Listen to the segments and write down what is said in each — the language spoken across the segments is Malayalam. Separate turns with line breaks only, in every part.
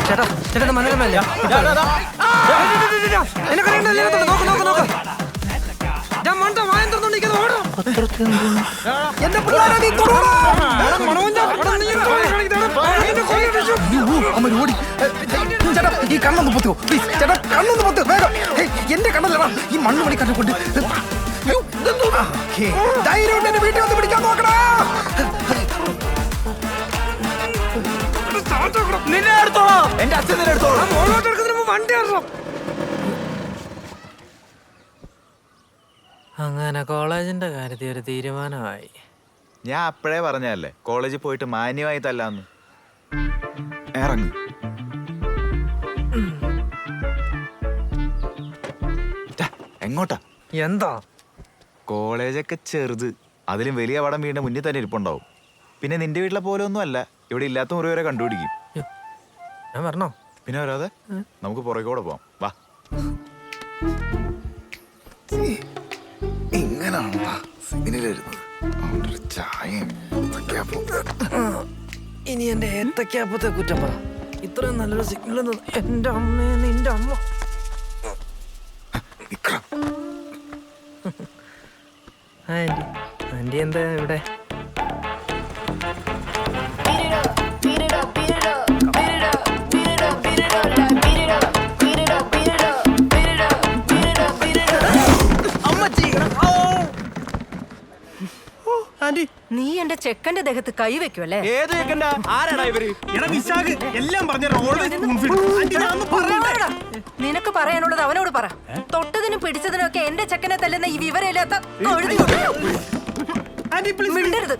ചേട്ടാ ചേട്ടാ മനോരമല്ലേ
ഈ കണ്ണൊന്ന് പൊത്തുവോ പ്ലീസ് ചേട്ടാ, കണ്ണൊന്ന് പൊത്തു വേഗം. എന്റെ കണ്ണല്ലടാ ഈ മണ്ണ് മണിക്കാരെ കൊണ്ട് ധൈര്യം എന്റെ വീട്ടിൽ വന്ന് പിടിക്കാൻ നോക്കടാ.
നിന്നെ എടുത്തോളാം,
എന്റെ അച്ഛൻ നിന്നെ എടുത്തോളാം.
വണ്ടി അങ്ങനെ കോളേജിന്റെ കാര്യത്തിൽ ഒരു തീരുമാനമായി.
ഞാൻ അപ്പോഴേ പറഞ്ഞല്ലേ കോളേജിൽ പോയിട്ട് മാന്യമായി തല്ലാന്ന്. ഇറങ്ങ്. എങ്ങോട്ടാ?
എന്താ
കോളേജൊക്കെ ചെറുത്, അതിലും വലിയ പടം വീടിന്റെ മുന്നിൽ തന്നെ ഇരിപ്പുണ്ടാവും. പിന്നെ നിന്റെ വീട്ടിലെ പോലെ ഒന്നും അല്ല, ഇവിടെ ഇല്ലാത്ത മുറി വരെ കണ്ടുപിടിക്കും.
ഞാൻ പറഞ്ഞോ?
പിന്നെ വരാതെ നമുക്ക് പുറകോടെ പോവാം, വാ.
ഇങ്ങനാണോ സിഗ്നലായിരുന്നത്? ഒരു ചായയും
ഇനി എന്റെ ഏത്തക്കാപ്പത്തെ കുറ്റം പറ. ഇത്രയും നല്ലൊരു സിഗ്നൽ എന്റെ അമ്മയെ നിന്റെ അമ്മ. ആന്റി എന്താ ഇവിടെ?
നീ എന്റെ ചെക്കന്റെ ദേഹത്ത് കൈവെക്കുമല്ലേ?
ഏത് ചെക്കൻ്റെ? ആരാടാ ഇവര്?
നിനക്ക് പറയാനുള്ളത് അവനോട് പറ. തൊട്ടതിനും പിടിച്ചതിനും ഒക്കെ എന്റെ ചെക്കനെ തല്ലുന്ന ഈ വിവരമില്ലാത്ത മിണ്ടരുത്.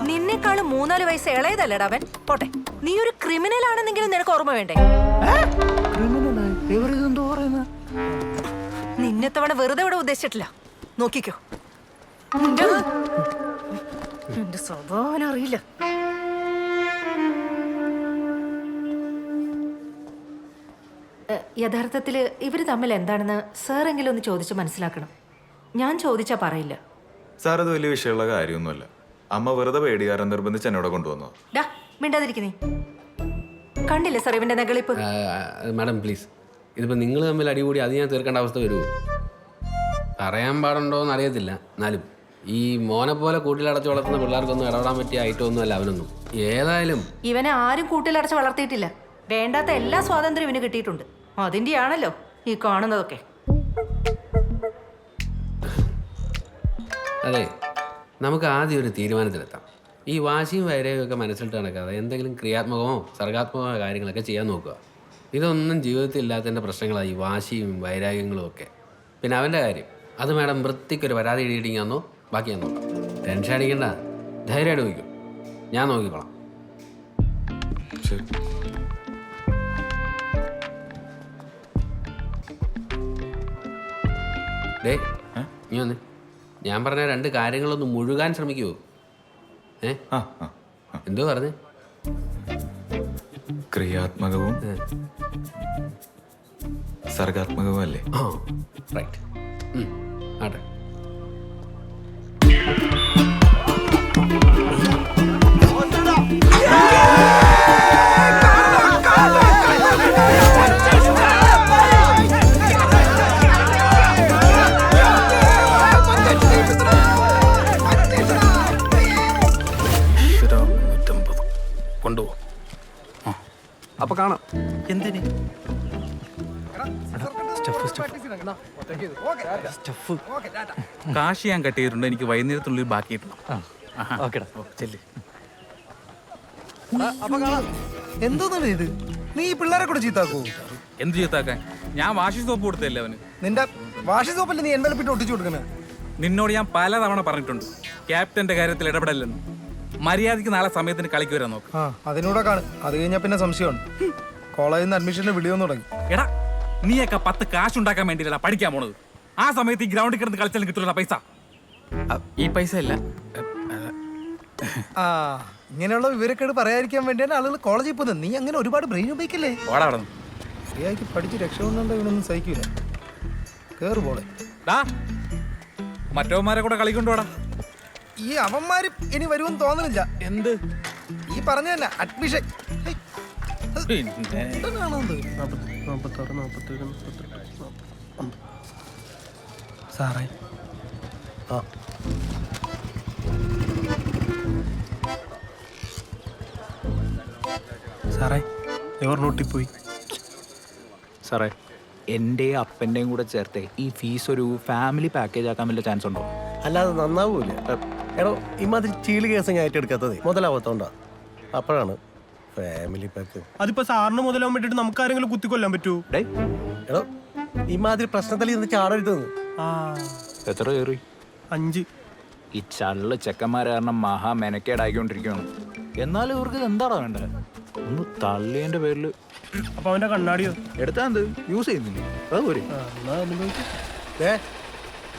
നിന്നെക്കാളും 3-4 വയസ്സ് ഇളയതല്ലടാ അവൻ. പോട്ടെ, നീ ഒരു ക്രിമിനൽ ആണെന്നെങ്കിലും നിനക്ക് ഓർമ്മ വേണ്ടേ? നിന്നെ തവണ വെറുതെ ഇവിടെ ഉദ്ദേശിച്ചിട്ടില്ല. നോക്കിക്കോ, എന്റെ സ്വഭാവം അറിയില്ല. യഥാർത്ഥത്തില് ഇവര് തമ്മിൽ എന്താണെന്ന് സാറെങ്കിലും ഒന്ന് ചോദിച്ച് മനസ്സിലാക്കണം. ഞാൻ ചോദിച്ചാ പറയില്ല.
സാർ അത് വലിയ വിഷയമുള്ള കാര്യമൊന്നുമല്ല. അമ്മ വെറുതെ പേടികാരൻ നിർബന്ധിച്ച് എന്നോട് കൊണ്ടുവന്നു.
ഡാ മിണ്ടാതിരിക്കുന്നേ. കണ്ടില്ലേ സാർ ഇവന്റെ നെകളിപ്പ്?
മാഡം പ്ലീസ്, ഇതിപ്പോൾ നിങ്ങൾ തമ്മിൽ അടികൂടി അത് ഞാൻ തീർക്കേണ്ട അവസ്ഥ വരുമോ? പറയാൻ പാടുണ്ടോയെന്ന് അറിയത്തില്ല. എന്നാലും ഈ മോനെ പോലെ കൂട്ടിലടച്ച് വളർത്തുന്ന പിള്ളേർക്കൊന്നും ഇടപെടാൻ പറ്റിയ ഐറ്റം ഒന്നും അല്ല അവനൊന്നും. ഏതായാലും
ഇവനെ ആരും കൂട്ടിലടച്ച് വളർത്തിയിട്ടില്ല. വേണ്ടാത്ത എല്ലാ സ്വാതന്ത്ര്യം ഇവന് കിട്ടിയിട്ടുണ്ട്. അതിൻ്റെ ആണല്ലോ ഈ കാണുന്നതൊക്കെ.
അതെ, നമുക്ക് ആദ്യം ഒരു തീരുമാനത്തിലെത്താം. ഈ വാശിയും വൈരാഗ്യവും ഒക്കെ മനസ്സിലിട്ട് നടക്കാതെ എന്തെങ്കിലും ക്രിയാത്മകമോ സർഗാത്മകമോ കാര്യങ്ങളൊക്കെ ചെയ്യാൻ നോക്കുക. ഇതൊന്നും ജീവിതത്തിൽ ഇല്ലാത്തതിൻ്റെ പ്രശ്നങ്ങളാണ് ഈ വാശിയും വൈരാഗ്യങ്ങളും ഒക്കെ. പിന്നെ അവൻ്റെ കാര്യം, അത് മാഡം വൃത്തിക്കൊരു പരാതി എഴുതിയിട്ടിങ്ങാന്നോ ബാക്കി ഞാൻ നോക്കാം. ടെൻഷൻ അടിക്കണ്ട, ധൈര്യമായിട്ട് നോക്കും, ഞാൻ നോക്കിക്കോളാം.
ശരി.
ഡേ നീ വന്ന്, ഞാൻ പറഞ്ഞ 2 കാര്യങ്ങളൊന്ന് മുഴുകാൻ ശ്രമിക്കുമോ? എന്തോ പറഞ്ഞേ?
ക്രിയാത്മകവും സർഗാത്മകവും അല്ലേ?
ആ റൈറ്റ്. ആട്ടെ.
കൊണ്ടുപോ. അപ്പൊ കാണാം.
എന്തിന്?
കാശ് ഞാൻ കട്ട് ചെയ്തിട്ടുണ്ട്. എനിക്ക് വൈകുന്നേരത്തുള്ളിൽ ബാക്കിയിട്ടുണ്ട്.
എന്തോന്നാണ് ഇത്? നീ ഈ പിള്ളേരെ കൂടെ ചീത്താക്കൂ?
എന്ത് ചീത്താക്കാൻ? ഞാൻ വാഷി സോപ്പ് കൊടുത്തല്ലേ അവന്.
നിന്റെ വാഷി സോപ്പല്ലേ നീ എൻവലപ്പിട്ട് ഒട്ടിച്ചു കൊടുക്കുന്നത്?
നിന്നോട് ഞാൻ പലതവണ പറഞ്ഞിട്ടുണ്ട് ക്യാപ്റ്റന്റെ കാര്യത്തിൽ ഇടപെടല്ലെന്ന്. മര്യാദയ്ക്ക് നാളെ സമയത്തിന് കളിക്ക് വരാൻ നോക്ക്.
അതിനൂടെ കാണും. അത് കഴിഞ്ഞാൽ പിന്നെ സംശയമാണ്. കോളേജിൽ നിന്ന് അഡ്മിഷന്റെ വിളിയൊന്നും തുടങ്ങി.
എടാ, നീയൊക്കെ 10 കാശുണ്ടാക്കാൻ വേണ്ടിയില്ല പഠിക്കാൻ പോണത്. ആ സമയത്ത് ഈ ഗ്രൗണ്ടിൽ കിടന്ന് കളിച്ചാലും കിട്ടുള്ള പൈസ ഈ പൈസ അല്ല.
ഇങ്ങനെയുള്ള വിവരക്കേട് പറയാതിരിക്കാൻ വേണ്ടിയാണ് ആളുകൾ കോളേജിൽ പോകുന്നത്. നീ അങ്ങനെ ഒരുപാട് ബ്രെയിൻ ഉപയോഗിക്കല്ലേ? ശരിയാക്കി പഠിച്ച് രക്ഷപ്പെടുന്നുണ്ടോ ഇവനൊന്നും സഹിക്കൂല. കേറ് പോളെ.
മറ്റവന്മാരെ കൂടെ കളിക്കൊണ്ടുപോടാ.
ഈ അവന്മാര് ഇനി വരുമെന്ന് തോന്നുന്നില്ല.
എന്ത്?
ഈ ഈ പറഞ്ഞ തന്നെ അഡ്മിഷൻ
പിന്നെ
സാറേ ആ സാറേ എവർ നോട്ടിപ്പോയി
സാറേ എൻ്റെയും അപ്പൻ്റെയും കൂടെ ചേർത്ത് ഈ ഫീസ് ഒരു ഫാമിലി പാക്കേജ് ആക്കാൻ വല്ല ചാൻസ് ഉണ്ടോ?
അല്ലാതെ നന്നാവൂല. എടോ ഇമാതിരി ചീള് കേസ് ഞാൻ ഏറ്റെടുക്കാത്തത് മുതലാവത്തോണ്ടാ. അപ്പോഴാണ് ഫാമിലി പാക്ക്.
അതിപ്പോ സാറിന് മുതലാൻ വേണ്ടിട്ട് നമുക്ക് ആരെങ്കിലും കുത്തിക്കൊല്ലാൻ പറ്റൂ?
ഡേ
എടോ ഇമാതിരി പ്രശ്നത്തിൽ ഇന്ന് ചാടരുതെന്ന്.
ആ
എത്ര കയറി?
5.
ഈ ചള്ള് ചെക്കന്മാരെ കാരണം മഹാ മെനക്കേടായിക്കൊണ്ടിരിക്കുകയാണ്. എന്നാലും ഇവർക്ക് ഇത് എന്താടാ വേണ്ടത്? ഒന്ന് തള്ളിയതിൻ്റെ പേരിൽ
അപ്പൊ അവന്റെ കണ്ണാടിയോ
എടുത്താൽ എന്ത് യൂസ് ചെയ്യുന്നില്ല അതുപോലെ.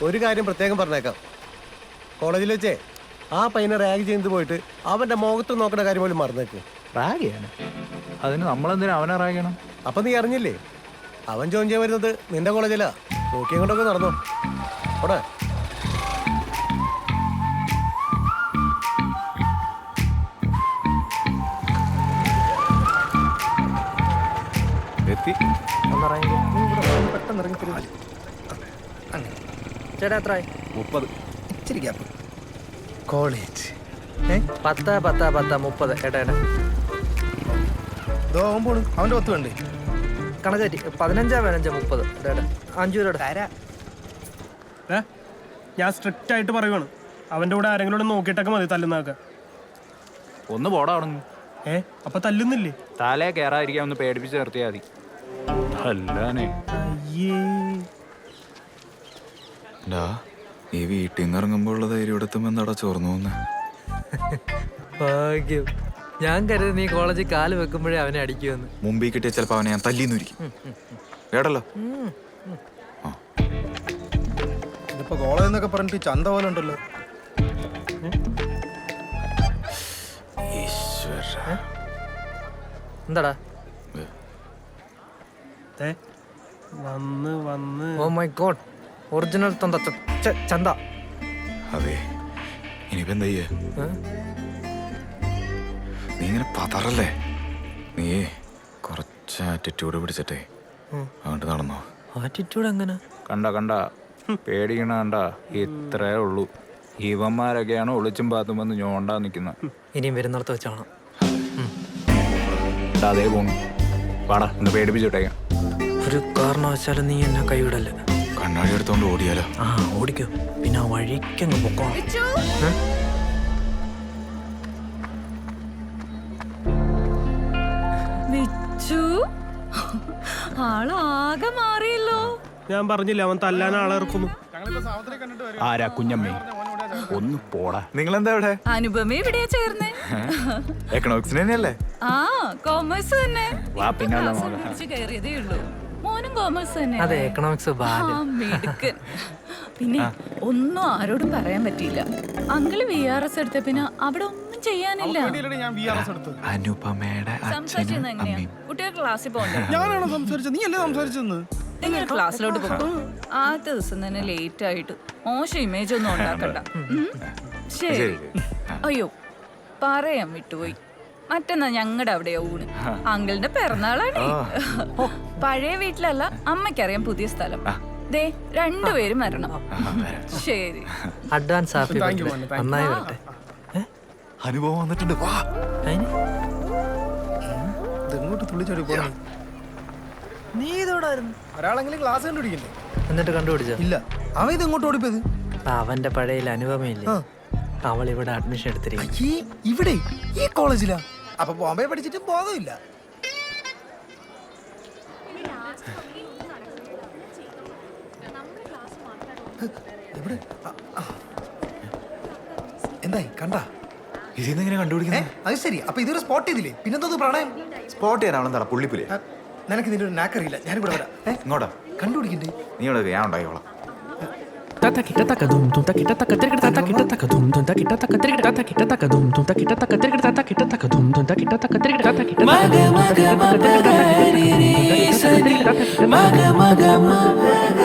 ഒരു കാര്യം പ്രത്യേകം പറഞ്ഞേക്കാം. കോളേജിൽ വെച്ചേ ആ പയ്യനെ റാഗ് ചെയ്ത് പോയിട്ട് അവന്റെ മുഖത്ത് നോക്കേണ്ട കാര്യം പോലും മറന്നേക്ക്.
റാഗ് ചെയ്യാൻ അതിന് നമ്മളെന്തിനാ അവനെ റാഗ് ചെയ്യണം?
അപ്പൊ നീ അറിഞ്ഞില്ലേ അവൻ ജോയിൻ ചെയ്യാൻ വരുന്നത് നിന്റെ കോളേജിലാ. നോക്കിയും കൊണ്ടൊക്കെ നടന്നോ ഓടെ.
എത്തി.
പെട്ടെന്ന് ഇറങ്ങി തരും.
ചേട്ടാ എത്രയായി?
30.
ഇച്ചിരി ഗ്യാപ്പ്. കോളേജ്
10 10 10 30. ഏട്ടാ ഏട്ടാ
ഇതോ അവൻ പോണു. അവൻ്റെ 10 വേണ്ടേ?
കണക്ക് തെറ്റി. 15 15 30. ഏട്ടാ 5 രൂപ തരാ.
ഞാൻ സ്ട്രിക്റ്റ് ആയിട്ട് പറയുവാണ്, അവന്റെ കൂടെ ആരെങ്കിലും നോക്കിയിട്ടൊക്കെ മതി തല്ലുന്നതൊക്കെ.
ഒന്ന് പോടാ അവിടെ.
അപ്പൊ തല്ലുന്നില്ലേ?
തലേ കയറാതിരിക്കാൻ ഒന്ന് പേടിപ്പിച്ച് നിർത്തിയാൽ മതി. അല്ലാനേ
ഈ വീട്ടിൽ നിന്ന് ഇറങ്ങുമ്പോൾ ഉള്ള ധൈര്യം എടുത്തും എന്താടാ ചോർന്നു പോകുന്നേ?
ഭാഗ്യം. ഞാൻ കരുതി നീ കോളേജിൽ കാല് വെക്കുമ്പോഴേ അവനെ അടിക്കുമെന്ന്.
മുമ്പിൽ കിട്ടിയ ചിലപ്പോൾ അവനെ ഞാൻ തല്ലിന്നിരിക്കും. കേട്ടല്ലോ.
ഇതിപ്പോ കോളേജ് എന്നൊക്കെ പറഞ്ഞിട്ട് ചന്ത പോലെ ഉണ്ടല്ലോ.
എന്താടാ?
വന്ന്
ഓ മൈ ഗോഡ്, ഒറിജിനൽ ചന്ത.
അതെ, ഇനിയിപ്പോ എന്താ ചെയ്യേ? നീ ഇങ്ങനെ പതറല്ലേ? നീ കുറച്ച് ആറ്റിറ്റ്യൂഡ് പിടിച്ചിട്ടേ അങ്ങോട്ട് നടന്നോ.
ആറ്റിറ്റ്യൂഡ് എങ്ങനെ?
കണ്ട പേടിക്കണ കണ്ട. ഇത്രേ ഉള്ളൂ. ഇവന്മാരൊക്കെയാണ് ഒളിച്ചും പാത്തും വന്ന് ഞോണ്ടാ നിൽക്കുന്ന.
ഇനിയും വരുന്നിടത്ത് വെച്ചാണ്.
അതേ പോണു. പാടാ ഒന്ന് പേടിപ്പിച്ചിട്ടേക്കാം.
ഒരു കാരണവശാലും നീ എന്നെ കൈവിടല്ലേ.
കണ്ണാടി എടുത്തോണ്ട് ഓടിയാലോ?
ആ ഓടിക്കോ. പിന്നെ ആ വഴിക്കങ്ങ് പൊക്കോണം.
ആളാകെ മാറിയല്ലോ.
ഞാൻ പറഞ്ഞില്ല അവൻ തല്ലാൻ ആളെ ഇറക്കുന്നു.
ആരാ കുഞ്ഞമ്മേ? ഒന്ന് പോടാ. നിങ്ങളെന്താ ഇവിടെ?
അനുപമ എവിടെയാ ചേർന്നേ?
എക്കണോമിക്സിന് തന്നെയല്ലേ?
ആ കോമേഴ്സ് തന്നെ.
വാ പിന്നാലെ
കയറിയതേ ഉള്ളൂ. മോനും കോമേഴ്സ് തന്നെ.
അതെ, എക്കണോമിക്സ് ബാല്.
മിടുക്കൻ. പിന്നെ ഒന്നും ആരോടും പറയാൻ പറ്റിയില്ല. അങ്കിള് VRS എടുത്ത പിന്നെ അവിടെ ഒന്നും ചെയ്യാനില്ല.
അനുപമയുടെ
സംസാരിച്ചത് എങ്ങനെയാ? കുട്ടികൾ ക്ലാസ്സിൽ പോകണ്ടേ?
ഞാനാണോ സംസാരിച്ചത്? നീ അല്ലേ സംസാരിച്ചെന്ന്?
നിങ്ങൾ ക്ലാസ്സിലോട്ട് പോകും. ആദ്യത്തെ ദിവസം തന്നെ ലേറ്റ് ആയിട്ട് മോശം ഇമേജ് ഒന്നും ഉണ്ടാക്കണ്ട. ശരി. അയ്യോ പറയാൻ വിട്ടുപോയി. മറ്റന്നാ ഞങ്ങളുടെ അവിടെയാ ഊണ്. അങ്കിളിന്റെ പിറന്നാളാണ്. പഴയ വീട്ടിലല്ല, അമ്മയ്ക്കറിയാം പുതിയ സ്ഥലം. ദേ 2 പേരും വരണം. ശരി.
Advance happy birthday. നന്നായി വരട്ടെ.
അനുഭവം വന്നിട്ടുണ്ട്. വാ.
ഇതെങ്ങോട്ട് തുള്ളിച്ചോടി പോണു?
നീ ഇതോടായിരുന്നു.
ഒരാളെങ്കിലും ക്ലാസ് കണ്ടുപിടിക്കണ്ടേ?
എന്നിട്ട് കണ്ടുപിടിച്ചോ?
ഇല്ല. അവൻ ഇത് എങ്ങോട്ട് ഓടിപ്പോയത്?
അവന്റെ പഴയ അനുപമയില്ലേ, അവൾ ഇവിടെ അഡ്മിഷൻ എടുത്തിരിക്കും.
ഇവിടെ ഈ കോളേജിലാ? അപ്പൊ ബോംബെ പഠിച്ചിട്ട് ബോധമില്ല. എന്തായി കണ്ടാ?
ഇതിന്നെങ്ങനെ കണ്ടുപിടിക്കുന്നത്?
അത് ശരി. അപ്പൊ ഇതൊരു സ്പോട്ട് ചെയ്തില്ലേ? പിന്നെന്തോ പ്രണയം
സ്പോട്ട് ചെയ്യാനാണെന്താ പുള്ളിപ്പുലേ?
നിനക്ക് ഇതിന്റെ ഒരു നാക്കറിയില്ല. ഞാനിവിടെ വരാം.
ഇങ്ങോട്ടാ
കണ്ടുപിടിക്കണ്ടേ?
നീ ഇവിടെ ഞാൻ ഉണ്ടായിക്കോളാം.
മഗ മഗ മഗ